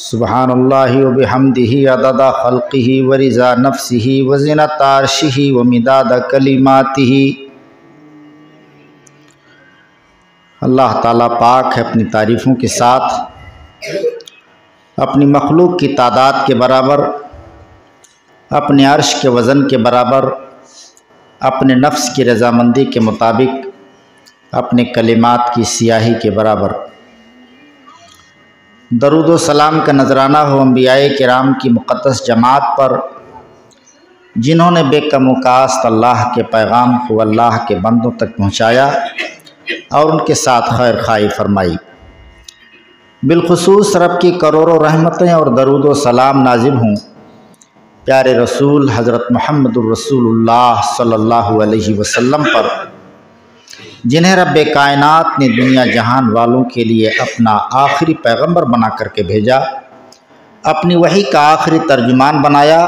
سبحان اللہ وبحمدہ عدد خلقہ ورضا نفسہ وزنۃ عرشہ ومداد کلماتہ۔ اللہ تعالیٰ پاک ہے اپنی تعریفوں کے ساتھ، اپنی مخلوق کی تعداد کے برابر، اپنے عرش کے وزن کے برابر، اپنے نفس کی رضامندی کے مطابق، اپنے کلمات کی سیاہی کے برابر۔ درود و سلام کا نذرانہ ہو انبیاء کرام کی مقدس جماعت پر، جنہوں نے بے کم و کاست اللہ کے پیغام کو اللہ کے بندوں تک پہنچایا اور ان کے ساتھ خیر خواہی فرمائی۔ بالخصوص رب کی کروڑوں رحمتیں اور درود و سلام نازل ہوں پیارے رسول حضرت محمد الرسول اللہ صلی اللہ علیہ وسلم پر، جنہیں رب کائنات نے دنیا جہان والوں کے لیے اپنا آخری پیغمبر بنا کر کے بھیجا، اپنی وحی کا آخری ترجمان بنایا،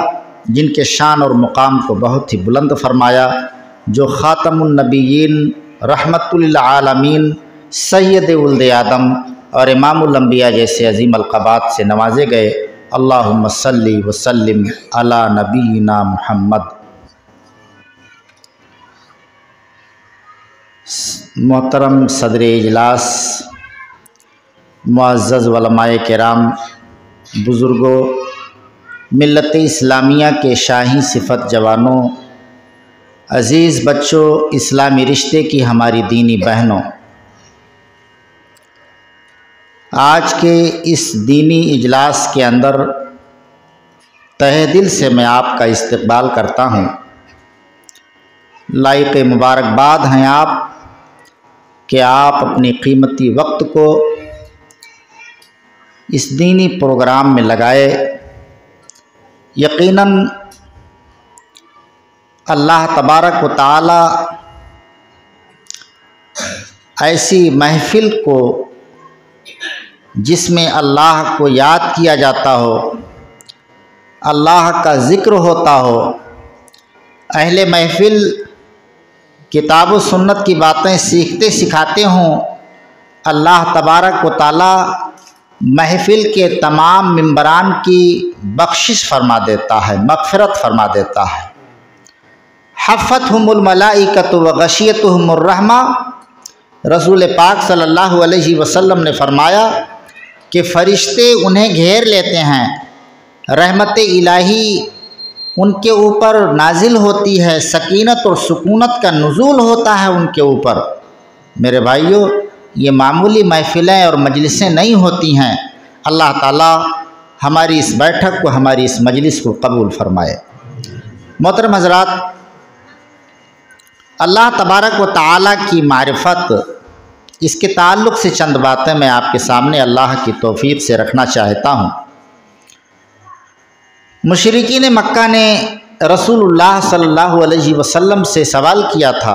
جن کے شان اور مقام کو بہت ہی بلند فرمایا، جو خاتم النبیین، رحمت للعالمین، سید ولد آدم اور امام الانبیاء جیسے عظیم القابات سے نوازے گئے۔ اللہم صلی وسلم علی نبینا محمد۔ محترم صدر اجلاس، معزز علماء کرام، بزرگوں، ملت اسلامیہ کے شاہی صفت جوانوں، عزیز بچوں، اسلامی رشتے کی ہماری دینی بہنوں، آج کے اس دینی اجلاس کے اندر تہہ دل سے میں آپ کا استقبال کرتا ہوں۔ لائق مبارکباد ہیں آپ کہ آپ اپنی قیمتی وقت کو اس دینی پروگرام میں لگائے۔ یقیناً اللہ تبارک و تعالی ایسی محفل کو جس میں اللہ کو یاد کیا جاتا ہو، اللہ کا ذکر ہوتا ہو، اہل محفل کتاب و سنت کی باتیں سیکھتے سکھاتے ہوں، اللہ تبارک و تعالی محفل کے تمام ممبران کی بخشش فرما دیتا ہے، مغفرت فرما دیتا ہے۔ حفتہم الملائکۃ وغشیتہم الرحمہ، رسول پاک صلی اللہ علیہ وسلم نے فرمایا کہ فرشتے انہیں گھیر لیتے ہیں، رحمت الہی ان کے اوپر نازل ہوتی ہے، سکینت اور سکونت کا نزول ہوتا ہے ان کے اوپر۔ میرے بھائیوں، یہ معمولی محفلیں اور مجلسیں نہیں ہوتی ہیں۔ اللہ تعالیٰ ہماری اس بیٹھک کو، ہماری اس مجلس کو قبول فرمائے۔ محترم حضرات، اللہ تبارک و تعالیٰ کی معرفت، اس کے تعلق سے چند باتیں میں آپ کے سامنے اللہ کی توفیق سے رکھنا چاہتا ہوں۔ مشرکین مکہ نے رسول اللہ صلی اللہ علیہ وسلم سے سوال کیا تھا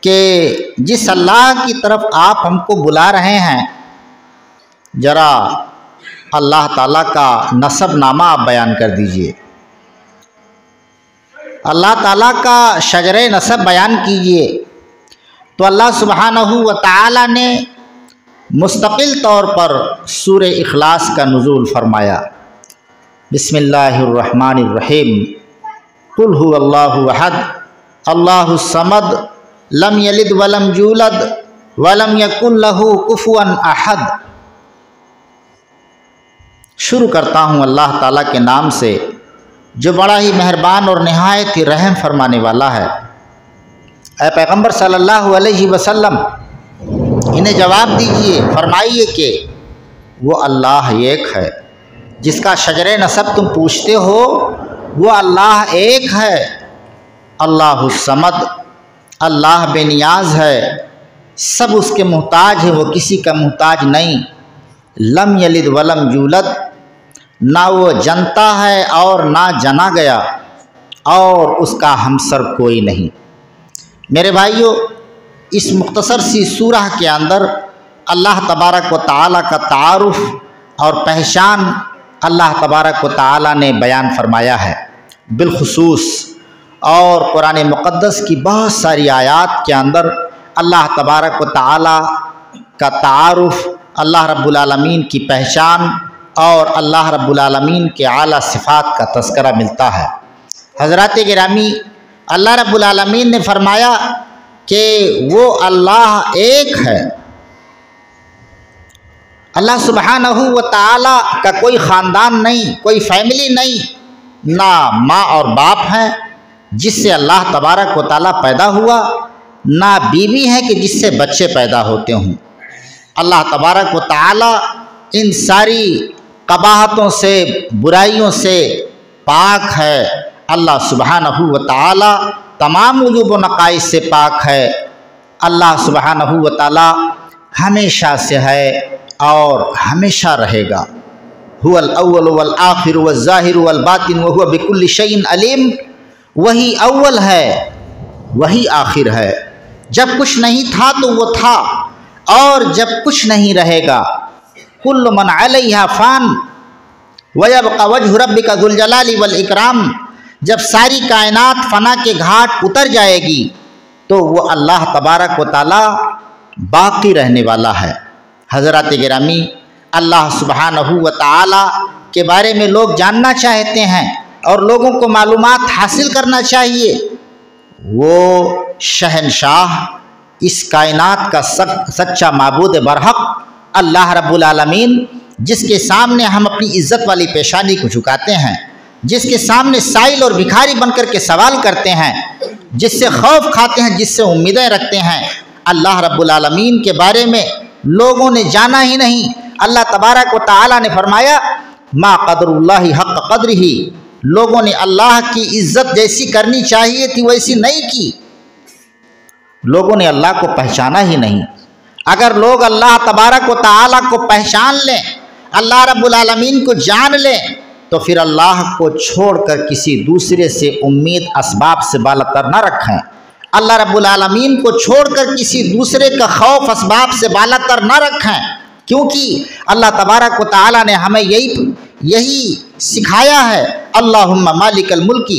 کہ جس اللہ کی طرف آپ ہم کو بلا رہے ہیں، ذرا اللہ تعالیٰ کا نسب نامہ آپ بیان کر دیجئے، اللہ تعالیٰ کا شجرہ نسب بیان کیجئے۔ تو اللہ سبحانہ و تعالیٰ نے مستقل طور پر سورہ اخلاص کا نزول فرمایا۔ بسم اللہ الرحمن الرحیم، قل هو اللہ احد اللہ الصمد لم یلد ولم یولد ولم یکن لہ کفوا احد۔ شروع کرتا ہوں اللہ تعالیٰ کے نام سے جو بڑا ہی مہربان اور نہایت ہی رحم فرمانے والا ہے۔ اے پیغمبر صلی اللہ علیہ وسلم، انہیں جواب دیجئے، فرمائیے کہ وہ اللہ ایک ہے، جس کا شجر نسب تم پوچھتے ہو وہ اللہ ایک ہے۔ اللہ الصمد، اللہ بے نیاز ہے، سب اس کے محتاج ہے، وہ کسی کا محتاج نہیں۔ لم یلد ولم یولد، نہ وہ جنتا ہے اور نہ جنا گیا، اور اس کا ہمسر کوئی نہیں۔ میرے بھائیوں، اس مختصر سی سورہ کے اندر اللہ تبارک و تعالیٰ کا تعارف اور پہچان اللہ تبارک و تعالیٰ نے بیان فرمایا ہے بالخصوص، اور قرآن مقدس کی بہت ساری آیات کے اندر اللہ تبارک و تعالیٰ کا تعارف اللہ رب العالمین کی پہچان اور اللہ رب العالمین کے اعلیٰ صفات کا تذکرہ ملتا ہے۔ حضرات گرامی، اللہ رب العالمین نے فرمایا کہ وہ اللہ ایک ہے۔ اللہ سبحانہ و تعالیٰ کا کوئی خاندان نہیں، کوئی فیملی نہیں، نہ ماں اور باپ ہیں جس سے اللہ تبارک و تعالیٰ پیدا ہوا، نہ بیوی ہے کہ جس سے بچے پیدا ہوتے ہوں۔ اللہ تبارک و تعالیٰ ان ساری قباحتوں سے، برائیوں سے پاک ہے۔ اللہ سبحانہ و تعالیٰ تمام عیوب و نقائص سے پاک ہے۔ اللہ سبحانہ و تعالیٰ ہمیشہ سے ہے اور ہمیشہ رہے گا۔ هو الاول والآخر والظاہر والباطن وهو بكل شيء علیم۔ وہی اول ہے، وہی آخر ہے۔ جب کچھ نہیں تھا تو وہ تھا، اور جب کچھ نہیں رہے گا۔ کل من علیہا فان ویبقى وجہ ربک ذو الجلال والاکرام۔ جب ساری کائنات فنا کے گھاٹ اتر جائے گی تو وہ اللہ تبارک و تعالیٰ باقی رہنے والا ہے۔ حضرات گرامی، اللہ سبحانہ و تعالیٰ کے بارے میں لوگ جاننا چاہتے ہیں اور لوگوں کو معلومات حاصل کرنا چاہیے۔ وہ شہنشاہ، اس کائنات کا سچا معبود برحق اللہ رب العالمین، جس کے سامنے ہم اپنی عزت والی پیشانی کو جھکاتے ہیں، جس کے سامنے سائل اور بھکاری بن کر کے سوال کرتے ہیں، جس سے خوف کھاتے ہیں، جس سے امیدیں رکھتے ہیں، اللہ رب العالمین کے بارے میں لوگوں نے جانا ہی نہیں۔ اللہ تبارک و تعالیٰ نے فرمایا ما قدر اللہ حق قدرہ، لوگوں نے اللہ کی عزت جیسی کرنی چاہیے تھی ویسی نہیں کی۔ لوگوں نے اللہ کو پہچانا ہی نہیں۔ اگر لوگ اللہ تبارک و تعالیٰ کو پہچان لیں، اللہ رب العالمین کو جان لیں، تو پھر اللہ کو چھوڑ کر کسی دوسرے سے امید اسباب سے بالاتر نہ رکھیں۔ اللہ رب العالمین کو چھوڑ کر کسی دوسرے کا خوف اسباب سے بالاتر نہ رکھیں، کیونکہ اللہ تبارک و تعالیٰ نے ہمیں یہی سکھایا ہے۔ اللہم مالک الملک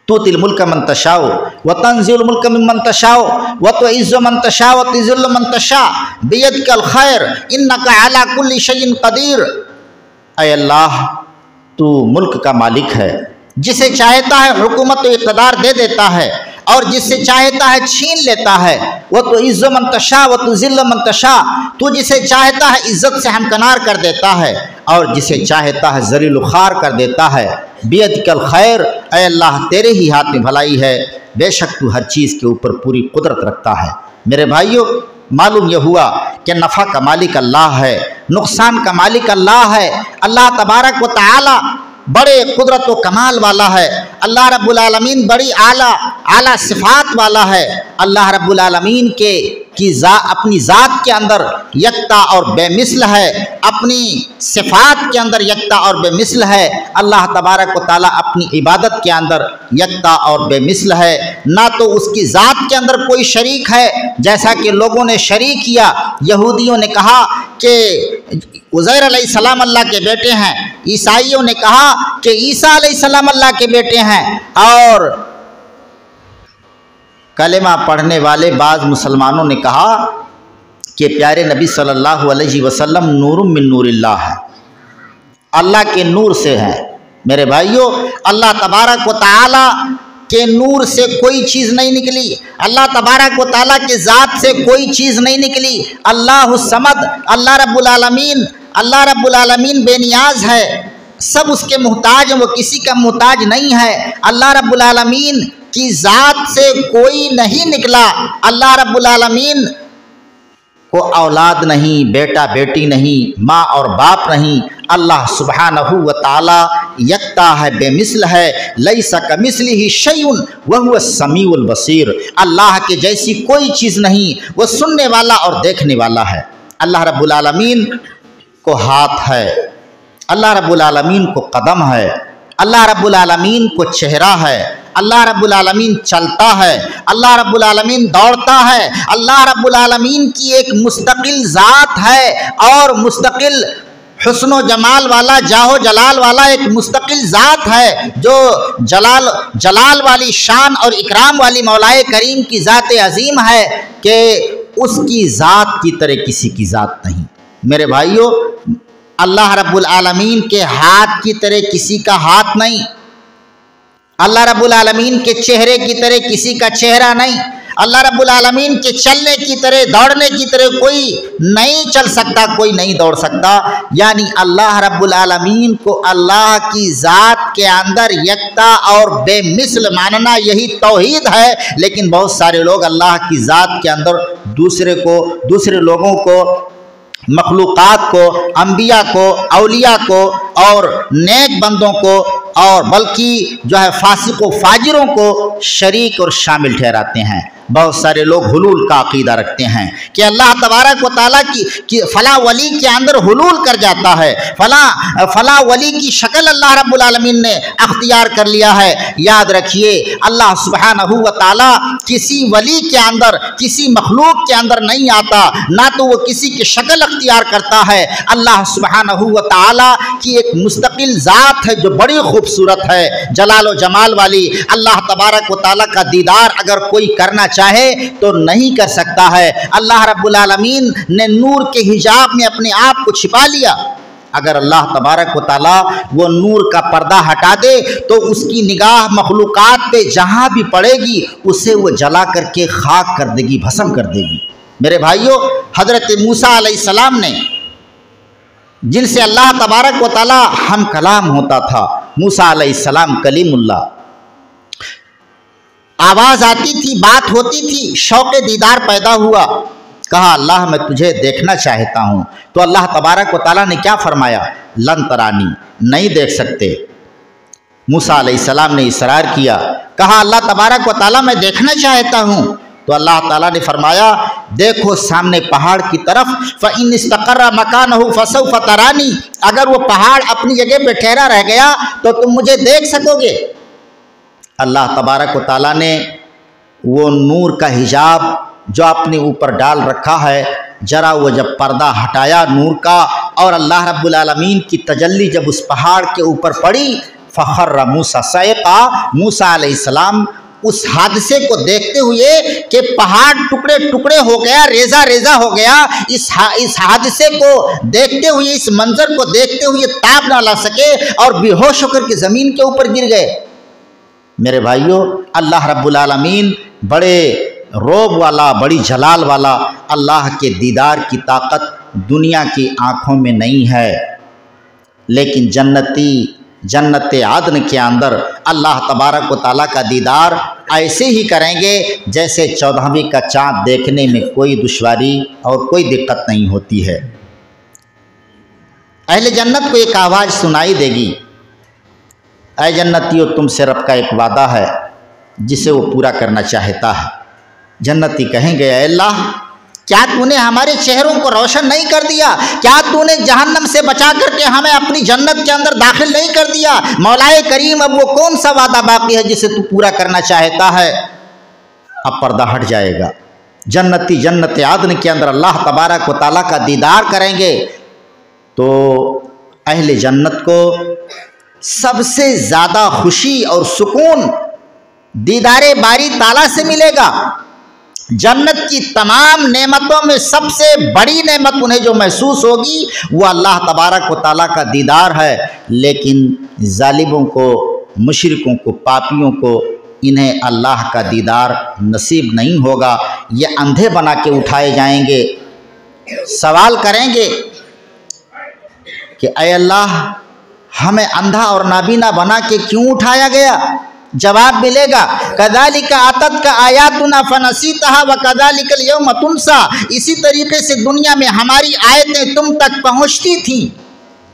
تؤتی الملک من تشاء وتنزع الملک ممن تشاء وتعز من تشاء وتذل من تشاء بیدک الخیر انک علی کل شیء قدیر۔ اے اللہ، تو ملک کا مالک ہے، جسے چاہتا ہے حکومت و اقتدار دے دیتا ہے، اور جس سے چاہتا ہے چھین لیتا ہے۔ وتعز من تشاء وتذل من تشاء، تو جسے چاہتا ہے عزت سے ہمکنار کر دیتا ہے، اور جسے چاہتا ہے ذلیل و خوار کر دیتا ہے۔ بیدک الخیر، اے اللہ تیرے ہی ہاتھ میں بھلائی ہے، بے شک تو ہر چیز کے اوپر پوری قدرت رکھتا ہے۔ میرے بھائیوں، معلوم یہ ہوا کہ نفع کا مالک اللہ ہے، نقصان کا مالک اللہ ہے۔ اللہ تبارک و تعالی بڑے قدرت و کمال والا ہے۔ اللہ رب العالمین بڑی اعلیٰ صفات والا ہے۔ اللہ رب العالمین اپنی ذات کے اندر یکتا اور بے مثل ہے، اپنی صفات کے اندر یکتا اور بے مثل ہے۔ اللہ تبارک و تعالیٰ اپنی عبادت کے اندر یکتا اور بے مثل ہے۔ نہ تو اس کی ذات کے اندر کوئی شریک ہے، جیسا کہ لوگوں نے شریک کیا۔ یہودیوں نے کہا کہ عزیر علیہ السلام اللہ کے بیٹے ہیں، عیسائیوں نے کہا کہ عیسیٰ علیہ السلام اللہ کے بیٹے ہیں، اور کلمہ پڑھنے والے بعض مسلمانوں نے کہا کہ پیارے نبی صلی اللہ علیہ وسلم نور من نور اللہ ہے، اللہ کے نور سے ہیں۔ میرے بھائیوں، اللہ تبارک و تعالیٰ کے نور سے کوئی چیز نہیں نکلی، اللہ تبارک و تعالیٰ کے ذات سے کوئی چیز نہیں نکلی۔ اللہ الصمد، اللہ رب العالمین بے نیاز ہے، سب اس کے محتاج ہیں، وہ کسی کا محتاج نہیں ہے۔ اللہ رب العالمین کی ذات سے کوئی نہیں نکلا۔ اللہ رب العالمین کو اولاد نہیں، بیٹا بیٹی نہیں، ماں اور باپ نہیں۔ اللہ سبحانہ و تعالی یکتا ہے، بے مثل ہے۔ لیس کمثلہ شیء وہو السمیع البصیر، اللہ کے جیسی کوئی چیز نہیں، وہ سننے والا اور دیکھنے والا ہے۔ اللہ رب العالمین کو ہاتھ ہے، اللہ رب العالمین کو قدم ہے، اللہ رب العالمین کو چہرہ ہے، اللہ رب العالمین چلتا ہے، اللہ رب العالمین دوڑتا ہے۔ اللہ رب العالمین کی ایک مستقل ذات ہے، اور مستقل حسن و جمال والا، جاہ و جلال والا ایک مستقل ذات ہے، جو جلال والی شان اور اکرام والی مولائے کریم کی ذات عظیم ہے، کہ اس کی ذات کی طرح کسی کی ذات نہیں۔ میرے بھائیوں، اللہ رب العالمین کے ہاتھ کی طرح کسی کا ہاتھ نہیں، اللہ رب العالمین کے چہرے کی طرح کسی کا چہرہ نہیں، اللہ رب العالمین کے چلنے کی طرح، دوڑنے کی طرح کوئی نہیں چل سکتا، کوئی نہیں دوڑ سکتا۔ یعنی اللہ رب العالمین کو اللہ کی ذات کے اندر یکتا اور بے مثل ماننا یہی توحید ہے۔ لیکن بہت سارے لوگ اللہ کی ذات کے اندر دوسرے لوگوں کو، مخلوقات کو، انبیاء کو، اولیاء کو اور نیک بندوں کو اور بلکہ جو ہے فاسق و فاجروں کو شریک اور شامل ٹھہراتے ہیں۔ بہت سارے لوگ حلول کا عقیدہ رکھتے ہیں کہ اللہ تبارک و تعالیٰ کی فلاں ولی کے اندر حلول کر جاتا ہے، فلاں ولی کی شکل اللہ رب العالمین نے اختیار کر لیا ہے۔ یاد رکھیے، اللہ سبحانہ و تعالیٰ کسی ولی کے اندر، کسی مخلوق کے اندر نہیں آتا، نہ تو وہ کسی کی شکل اختیار کرتا ہے۔ اللہ سبحانہ و تعالیٰ کی ایک مستقل ذات ہے جو بڑی خوبصورت ہے، جلال و جمال والی۔ اللہ تبارک و تعالیٰ کا دیدار اگر کوئی کرنا چاہے تو نہیں کر سکتا ہے۔ اللہ رب العالمین نے نور کے حجاب میں اپنے آپ کو چھپا لیا۔ اگر اللہ تبارک و تعالیٰ وہ نور کا پردہ ہٹا دے تو اس کی نگاہ مخلوقات پہ جہاں بھی پڑے گی اسے وہ جلا کر کے خاک کر دے گی، بھسم کر دے گی۔ میرے بھائیوں، حضرت موسیٰ علیہ السلام نے، جن سے اللہ تبارک و تعالیٰ ہم کلام ہوتا تھا، موسیٰ علیہ السلام کلیم اللہ، آواز آتی تھی، بات ہوتی تھی، شوق دیدار پیدا ہوا۔ کہا اللہ میں تجھے دیکھنا چاہتا ہوں، تو اللہ تبارک و تعالیٰ نے کیا فرمایا؟ لن ترانی، نہیں دیکھ سکتے۔ موسیٰ علیہ السلام نے اصرار کیا، کہا اللہ تبارک و تعالیٰ میں دیکھنا چاہتا ہوں، تو اللہ تعالیٰ نے فرمایا دیکھو سامنے پہاڑ کی طرف، فَإِنِ اسْتَقَرَّ مَكَانَهُ فَسَوْفَ تَرَانِي، اگر وہ پہاڑ اپنی جگہ پہ ٹھہرا رہ گیا تو تم مجھے دیکھ سکو گے۔ اللہ تبارک و تعالیٰ نے وہ نور کا حجاب جو اپنے اوپر ڈال رکھا ہے، ذرا وہ جب پردہ ہٹایا نور کا، اور اللہ رب العالمین کی تجلی جب اس پہاڑ کے اوپر پڑی، فخر موسیٰ صعقا، موسیٰ علیہ السلام اس حادثے کو دیکھتے ہوئے کہ پہاڑ ٹکڑے ٹکڑے ہو گیا، ریزہ ریزہ ہو گیا، اس حادثے کو دیکھتے ہوئے، اس منظر کو دیکھتے ہوئے تاب نہ لا سکے اور بے ہوش ہو کر کے زمین کے اوپر گر گئے۔ میرے بھائیوں، اللہ رب العالمین بڑے روب والا، بڑی جلال والا، اللہ کے دیدار کی طاقت دنیا کی آنکھوں میں نہیں ہے، لیکن جنت عدن کے اندر اللہ تبارک و تعالیٰ کا دیدار ایسے ہی کریں گے جیسے 14ویں کا چاند دیکھنے میں کوئی دشواری اور کوئی دقت نہیں ہوتی ہے۔ اہل جنت کو ایک آواز سنائی دے گی، اے جنتیوں، تم سے رب کا ایک وعدہ ہے جسے وہ پورا کرنا چاہتا ہے۔ جنتی کہیں گے اے اللہ، کیا تو نے ہمارے چہروں کو روشن نہیں کر دیا؟ کیا تو نے جہنم سے بچا کر کے ہمیں اپنی جنت کے اندر داخل نہیں کر دیا؟ مولا کریم، اب وہ کون سا وعدہ باقی ہے جسے تو پورا کرنا چاہتا ہے؟ اب پردہ ہٹ جائے گا، جنتی جنت عدن کے اندر اللہ تبارک و تعالیٰ کا دیدار کریں گے، تو اہل جنت کو سب سے زیادہ خوشی اور سکون دیدار باری تعالیٰ سے ملے گا۔ جنت کی تمام نعمتوں میں سب سے بڑی نعمت انہیں جو محسوس ہوگی وہ اللہ تبارک و تعالیٰ کا دیدار ہے، لیکن ظالموں کو، مشرکوں کو، پاپیوں کو انہیں اللہ کا دیدار نصیب نہیں ہوگا۔ یہ اندھے بنا کے اٹھائے جائیں گے، سوال کریں گے کہ اے اللہ، ہمیں اندھا اور نابینا بنا کے کیوں اٹھایا گیا؟ جواب ملے گا کذالک آتتک آیاتنا فنسیتها وکذالک اليوم تنسی، اسی طریقے سے دنیا میں ہماری آیتیں تم تک پہنچتی تھیں،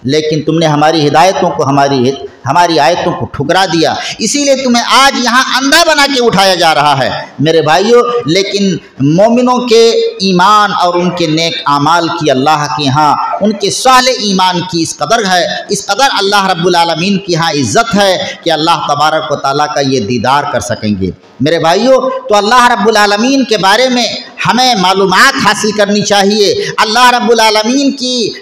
لیکن تم نے ہماری ہدایتوں کو، ہماری آیتوں کو ٹھکرا دیا، اسی لیے تمہیں آج یہاں اندھا بنا کے اٹھایا جا رہا ہے۔ میرے بھائیوں، لیکن مومنوں کے ایمان اور ان کے نیک اعمال کی اللہ کے ہاں، ان کے صالح ایمان کی اس قدر ہے، اس قدر اللہ رب العالمین کی ہاں عزت ہے کہ اللہ تبارک و تعالیٰ کا یہ دیدار کر سکیں گے۔ میرے بھائیوں، تو اللہ رب العالمین کے بارے میں ہمیں معلومات حاصل کرنی چاہیے۔ اللہ رب العالمین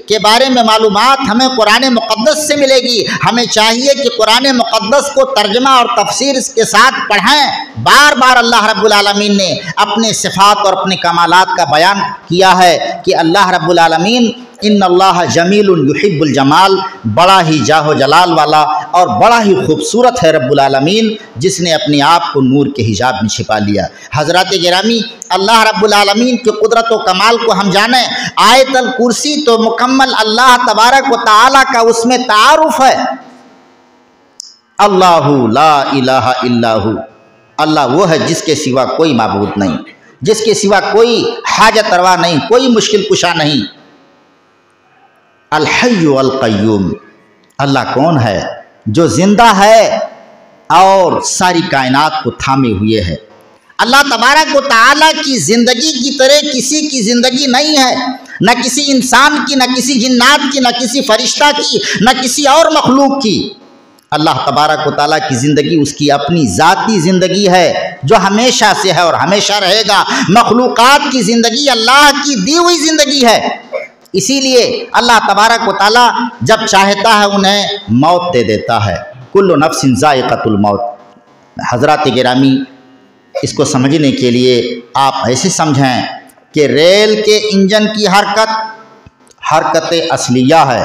کے بارے میں معلومات ہمیں قرآن مقدس سے ملے گی۔ ہمیں چاہیے کہ قرآن مقدس کو ترجمہ اور تفسیر اس کے ساتھ پڑھیں۔ بار بار اللہ رب العالمین نے اپنے صفات اور اپنے کمالات کا بیان کیا ہے کہ اللہ رب العالمین ان اللہ جمیل یحب الجمال، بڑا ہی جاہ و جلال والا اور بڑا ہی خوبصورت ہے رب العالمین، جس نے اپنے آپ کو نور کے حجاب میں چھپا لیا۔ حضرات گرامی، اللہ رب العالمین کی قدرت و کمال کو ہم جانیں۔ آیت الکرسی تو مکمل اللہ تبارک و تعالیٰ کا اس میں تعارف ہے۔ اللہ لا الہ الا ہو، اللہ وہ ہے جس کے سوا کوئی معبود نہیں، جس کے سوا کوئی حاجت روا نہیں، کوئی مشکل کشا نہیں۔ الحی القیوم، اللہ کون ہے؟ جو زندہ ہے اور ساری کائنات کو تھامے ہوئے ہے۔ اللہ تبارک و تعالیٰ کی زندگی کی طرح کسی کی زندگی نہیں ہے، نہ کسی انسان کی، نہ کسی جنات کی، نہ کسی فرشتہ کی، نہ کسی اور مخلوق کی۔ اللہ تبارک و تعالیٰ کی زندگی اس کی اپنی ذاتی زندگی ہے جو ہمیشہ سے ہے اور ہمیشہ رہے گا۔ مخلوقات کی زندگی اللہ کی دی ہوئی زندگی ہے، اسی لیے اللہ تبارک و تعالیٰ جب چاہتا ہے انہیں موت دے دیتا ہے۔ کل نفس ذائقۃ الموت۔ حضرات گرامی، اس کو سمجھنے کے لیے آپ ایسے سمجھیں کہ ریل کے انجن کی حرکت اصلیہ ہے،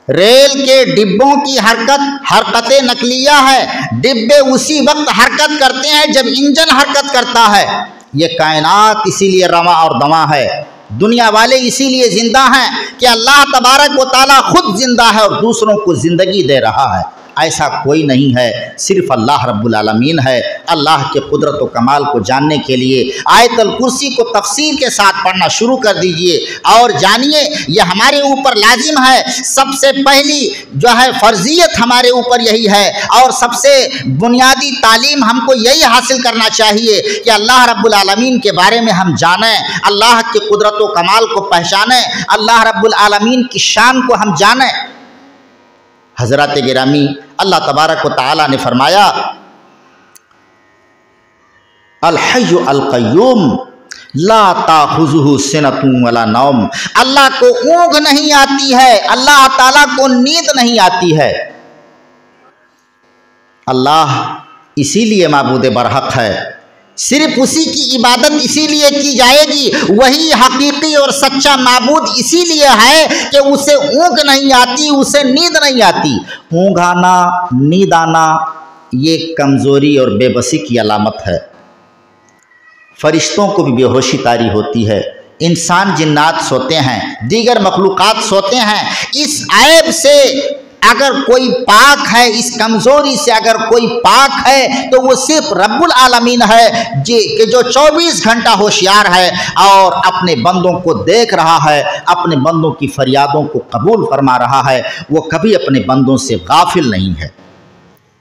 ریل کے ڈبوں کی حرکت نقلیہ ہے۔ ڈبے اسی وقت حرکت کرتے ہیں جب انجن حرکت کرتا ہے۔ یہ کائنات اسی لیے رواں اور دواں ہے، دنیا والے اسی لیے زندہ ہیں کہ اللہ تبارک و تعالیٰ خود زندہ ہے اور دوسروں کو زندگی دے رہا ہے۔ ایسا کوئی نہیں ہے، صرف اللہ رب العالمین ہے۔ اللہ کے قدرت و کمال کو جاننے کے لیے آیت الکرسی کو تفصیل کے ساتھ پڑھنا شروع کر دیجئے اور جانیے یہ ہمارے اوپر لازم ہے۔ سب سے پہلی جو ہے فرضیت ہمارے اوپر یہی ہے اور سب سے بنیادی تعلیم ہم کو یہی حاصل کرنا چاہیے کہ اللہ رب العالمین کے بارے میں ہم جانیں، اللہ کی قدرت و کمال کو پہچانیں، اللہ رب العالمین کی شان کو ہم جانیں۔ حضرات گرامی، اللہ تبارک و تعالیٰ نے فرمایا الحی القیوم لا تاخذہ سنۃ ولا نوم، اللہ کو اونگ نہیں آتی ہے، اللہ تعالیٰ کو نیند نہیں آتی ہے۔ اللہ اسی لیے معبود برحق ہے، صرف اسی کی عبادت اسی لیے کی جائے گی، وہی حقیقی اور سچا معبود اسی لیے ہے کہ اسے اونگ نہیں آتی، اسے نیند نہیں آتی۔ اونگ آنا، نیند آنا یہ کمزوری اور بے بسی کی علامت ہے۔ فرشتوں کو بھی بے ہوشی طاری ہوتی ہے، انسان جنات سوتے ہیں، دیگر مخلوقات سوتے ہیں۔ اس عیب سے اگر کوئی پاک ہے، اس کمزوری سے اگر کوئی پاک ہے تو وہ صرف رب العالمین ہے کہ جو 24 گھنٹہ ہوشیار ہے اور اپنے بندوں کو دیکھ رہا ہے، اپنے بندوں کی فریادوں کو قبول فرما رہا ہے، وہ کبھی اپنے بندوں سے غافل نہیں ہے۔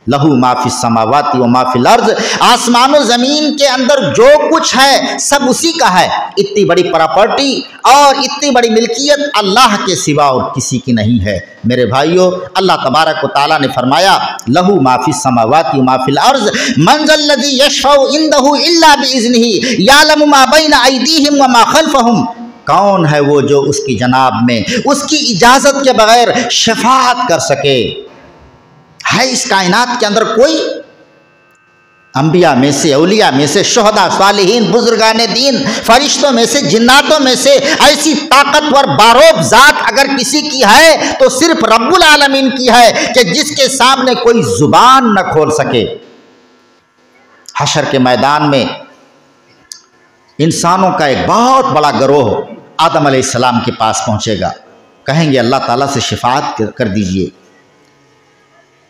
لہو ما فی السماوات و ما فی الارض، آسمان و زمین کے اندر جو کچھ ہے سب اسی کا ہے۔ اتنی بڑی پراپرٹی اور اتنی بڑی ملکیت اللہ کے سوا اور کسی کی نہیں ہے۔ میرے بھائیو، اللہ تبارک و تعالیٰ نے فرمایا لہو ما فی السماوات و ما فی الارض من ذا الذی یشفع عنده الا باذنہ یعلم ما بین ایدیہم وما خلفہم، کون ہے وہ جو اس کی جناب میں اس کی اجازت کے بغیر شفاعت کر سکے؟ ہے اس کائنات کے اندر کوئی؟ انبیاء میں سے، اولیاء میں سے، شہداء، صالحین، بزرگان دین، فرشتوں میں سے، جناتوں میں سے ایسی طاقتور باروب ذات اگر کسی کی ہے تو صرف رب العالمین کی ہے کہ جس کے سامنے کوئی زبان نہ کھول سکے۔ حشر کے میدان میں انسانوں کا ایک بہت بڑا گروہ آدم علیہ السلام کے پاس پہنچے گا، کہیں گے اللہ تعالیٰ سے شفاعت کر دیجئے،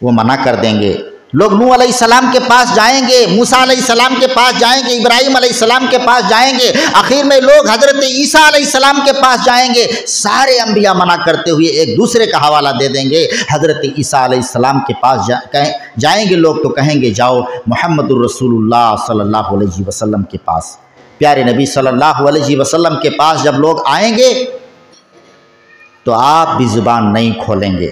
وہ منع کر دیں گے۔ لوگ نوح علیہ السلام کے پاس جائیں گے، موسیٰ علیہ السلام کے پاس جائیں گے، ابراہیم علیہ السلام کے پاس جائیں گے، آخر میں لوگ حضرت عیسیٰ علیہ السلام کے پاس جائیں گے۔ سارے انبیاء منع کرتے ہوئے ایک دوسرے کا حوالہ دے دیں گے۔ حضرت عیسیٰ علیہ السلام کے پاس جائیں گے لوگ تو کہیں گے جاؤ محمد الرسول اللہ صلی اللہ علیہ وسلم کے پاس، پیارے نبی صلی اللہ علیہ وسلم کے پاس جب لوگ آئیں گے تو آپ بھی زبان نہیں کھولیں گے،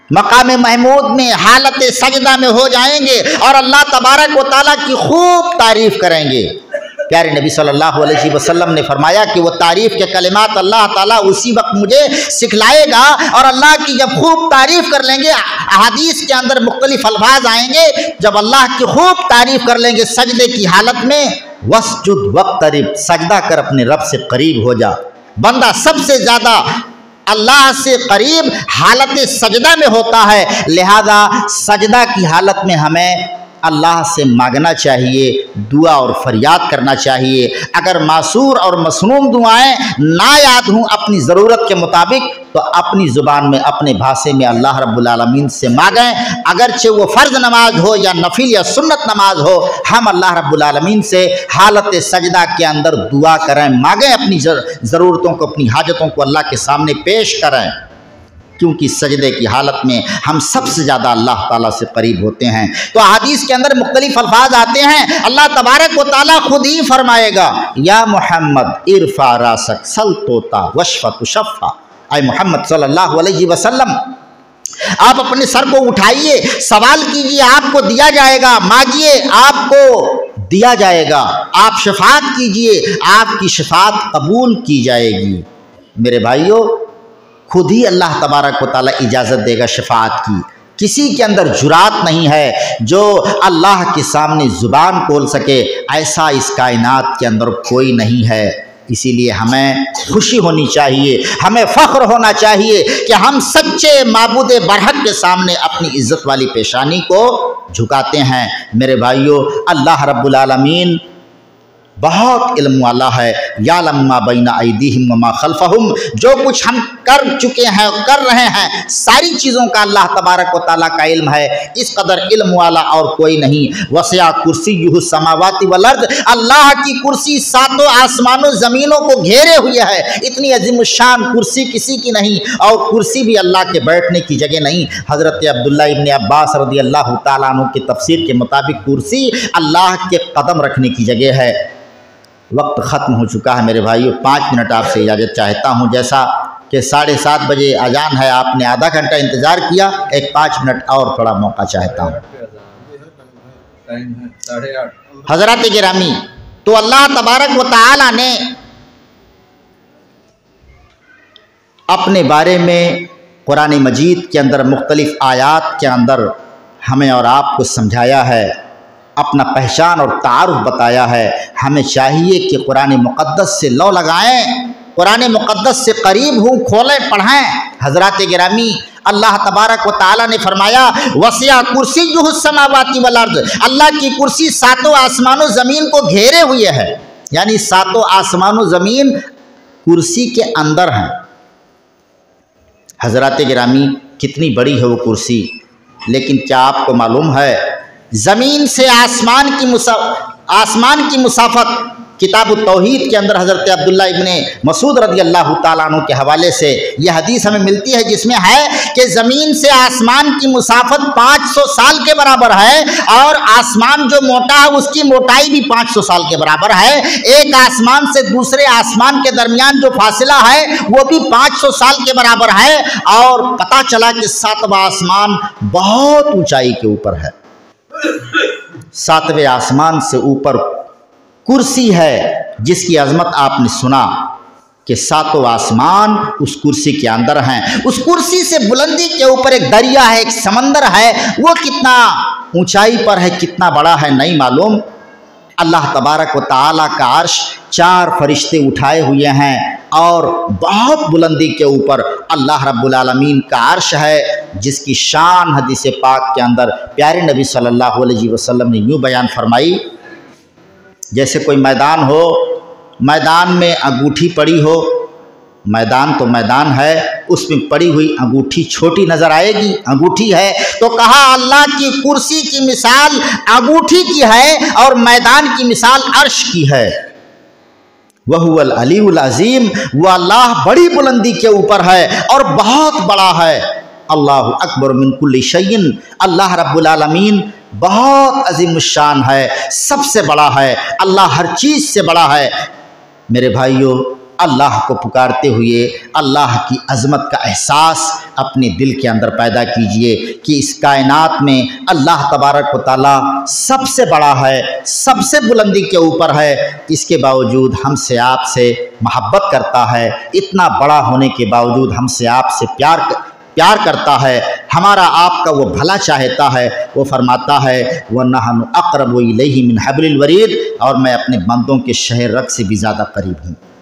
مقام محمود میں حالت سجدہ میں ہو جائیں گے اور اللہ تبارک و تعالیٰ کی خوب تعریف کریں گے۔ پیارے نبی صلی اللہ علیہ وسلم نے فرمایا کہ وہ تعریف کے کلمات اللہ تعالیٰ اسی وقت مجھے سکھلائے گا، اور اللہ کی جب خوب تعریف کر لیں گے، احادیث کے اندر مختلف الفاظ آئیں گے، جب اللہ کی خوب تعریف کر لیں گے سجدے کی حالت میں، وَاسْجُدْ وَاقْتَرِب، سجدہ کر اپنے رب سے قریب ہو جا، بندہ سب سے زیادہ اللہ سے قریب حالت سجدہ میں ہوتا ہے، لہذا سجدہ کی حالت میں ہمیں اللہ سے مانگنا چاہیے، دعا اور فریاد کرنا چاہیے۔ اگر معصور اور مسنون دعائیں نایاد ہوں اپنی ضرورت کے مطابق تو اپنی زبان میں، اپنے بھاشے میں اللہ رب العالمین سے مانگیں، اگرچہ وہ فرض نماز ہو یا نفل یا سنت نماز ہو، ہم اللہ رب العالمین سے حالت سجدہ کے اندر دعا کریں، مانگیں، اپنی ضرورتوں کو، اپنی حاجتوں کو اللہ کے سامنے پیش کریں، کیونکہ سجدے کی حالت میں ہم سب سے زیادہ اللہ تعالیٰ سے قریب ہوتے ہیں۔ تو حدیث کے اندر مختلف الفاظ آتے ہیں، اللہ تبارک و تعالیٰ خود ہی فرمائے گا، یا محمد ارفع راسک سل توتا وشفع تشفع، اے محمد صلی اللہ علیہ وسلم آپ اپنے سر کو اٹھائیے، سوال کیجئے، آپ کو دیا جائے گا، مانگیے، آپ کو دیا جائے گا، آپ شفاعت کیجئے، آپ کی شفاعت قبول کی جائے گی۔ میرے بھائیو، خود ہی اللہ تبارک و تعالیٰ اجازت دے گا شفاعت کی، کسی کے اندر جرات نہیں ہے جو اللہ کے سامنے زبان کھول سکے، ایسا اس کائنات کے اندر کوئی نہیں ہے۔ اسی لیے ہمیں خوشی ہونی چاہیے، ہمیں فخر ہونا چاہیے کہ ہم سچے معبود برحق کے سامنے اپنی عزت والی پیشانی کو جھکاتے ہیں۔ میرے بھائیو، اللہ رب العالمین بہت علم والا ہے، یعلم ما بین ایدیہم وما خلفہم، جو کچھ ہم کر چکے ہیں، کر رہے ہیں، ساری چیزوں کا اللہ تبارک و تعالیٰ کا علم ہے، اس قدر علم والا اور کوئی نہیں۔ وسع کرسیہ السماوات والارض، اللہ کی کرسی ساتوں آسمانوں زمینوں کو گھیرے ہوئے ہے، اتنی عظیم الشان کرسی کسی کی نہیں، اور کرسی بھی اللہ کے بیٹھنے کی جگہ نہیں۔ حضرت عبداللہ ابن عباس رضی اللہ تعالیٰ عنہ کی تفسیر کے مطابق کرسی اللہ کے قدم رکھنے کی جگہ ہے۔ وقت ختم ہو چکا ہے میرے بھائیو، 5 منٹ آپ سے اجازت چاہتا ہوں، جیسا کہ 7:30 بجے اذان ہے، آپ نے آدھا گھنٹہ انتظار کیا، ایک 5 منٹ اور تھوڑا موقع چاہتا ہوں۔ حضرات گرامی، تو اللہ تبارک و تعالی نے اپنے بارے میں قرآن مجید کے اندر مختلف آیات کے اندر ہمیں اور آپ کو سمجھایا ہے، اپنا پہچان اور تعارف بتایا ہے۔ ہمیں چاہیے کہ قرآن مقدس سے لو لگائیں، قرآن مقدس سے قریب ہوں، کھولیں، پڑھیں۔ حضرات گرامی، اللہ تبارک و تعالیٰ نے فرمایا وسع کرسیہ السماوات والارض، اللہ کی کرسی ساتوں آسمان و زمین کو گھیرے ہوئے ہے، یعنی ساتوں آسمان و زمین کرسی کے اندر ہیں۔ حضرات گرامی، کتنی بڑی ہے وہ کرسی، لیکن کیا آپ کو معلوم ہے زمین سے آسمان کی مسافت کتاب التوحید کے اندر حضرت عبداللہ ابن مسعود رضی اللہ تعالیٰ عنہ کے حوالے سے یہ حدیث ہمیں ملتی ہے، جس میں ہے کہ زمین سے آسمان کی مسافت 500 سال کے برابر ہے، اور آسمان جو موٹا ہے اس کی موٹائی بھی 500 سال کے برابر ہے۔ ایک آسمان سے دوسرے آسمان کے درمیان جو فاصلہ ہے وہ بھی 500 سال کے برابر ہے، اور پتہ چلا کہ 7واں آسمان بہت اونچائی کے اوپر ہے۔ 7ویں آسمان سے اوپر کرسی ہے، جس کی عظمت آپ نے سنا کہ 7 آسمان اس کرسی کے اندر ہیں۔ اس کرسی سے بلندی کے اوپر ایک دریا ہے، ایک سمندر ہے، وہ کتنا اونچائی پر ہے، کتنا بڑا ہے نہیں معلوم۔ اللہ تبارک و تعالیٰ کا عرش 4 فرشتے اٹھائے ہوئے ہیں، اور بہت بلندی کے اوپر اللہ رب العالمین کا عرش ہے، جس کی شان حدیث پاک کے اندر پیارے نبی صلی اللہ علیہ وسلم نے یوں بیان فرمائی، جیسے کوئی میدان ہو، میدان میں انگوٹھی پڑی ہو، میدان تو میدان ہے، اس میں پڑی ہوئی انگوٹھی چھوٹی نظر آئے گی، انگوٹھی ہے، تو کہا اللہ کی کرسی کی مثال انگوٹھی کی ہے، اور میدان کی مثال عرش کی ہے۔ وَهُوَ الْعَلِيُّ الْعَظِيمُ، وہ اللہ بڑی بلندی کے اوپر ہے اور بہت بڑا ہے۔ اللہ اکبر من کل شیء، اللہ رب العالمین بہت عظیم الشان ہے، سب سے بڑا ہے، اللہ ہر چیز سے بڑا ہے۔ میرے بھائیو، اللہ کو پکارتے ہوئے اللہ کی عظمت کا احساس اپنے دل کے اندر پیدا کیجئے کہ اس کائنات میں اللہ تبارک و تعالیٰ سب سے بڑا ہے، سب سے بلندی کے اوپر ہے، اس کے باوجود ہم سے آپ سے محبت کرتا ہے، اتنا بڑا ہونے کے باوجود ہم سے آپ سے پیار کرتا ہے، ہمارا آپ کا وہ بھلا چاہتا ہے۔ وہ فرماتا ہے وَنَحْنُ أَقْرَبُ إِلَيْهِ مِنْ حَبْلِ الْوَرِيدِ، اور میں اپنے بندوں کے شہر رگ سے بھی زیادہ قریب ہوں۔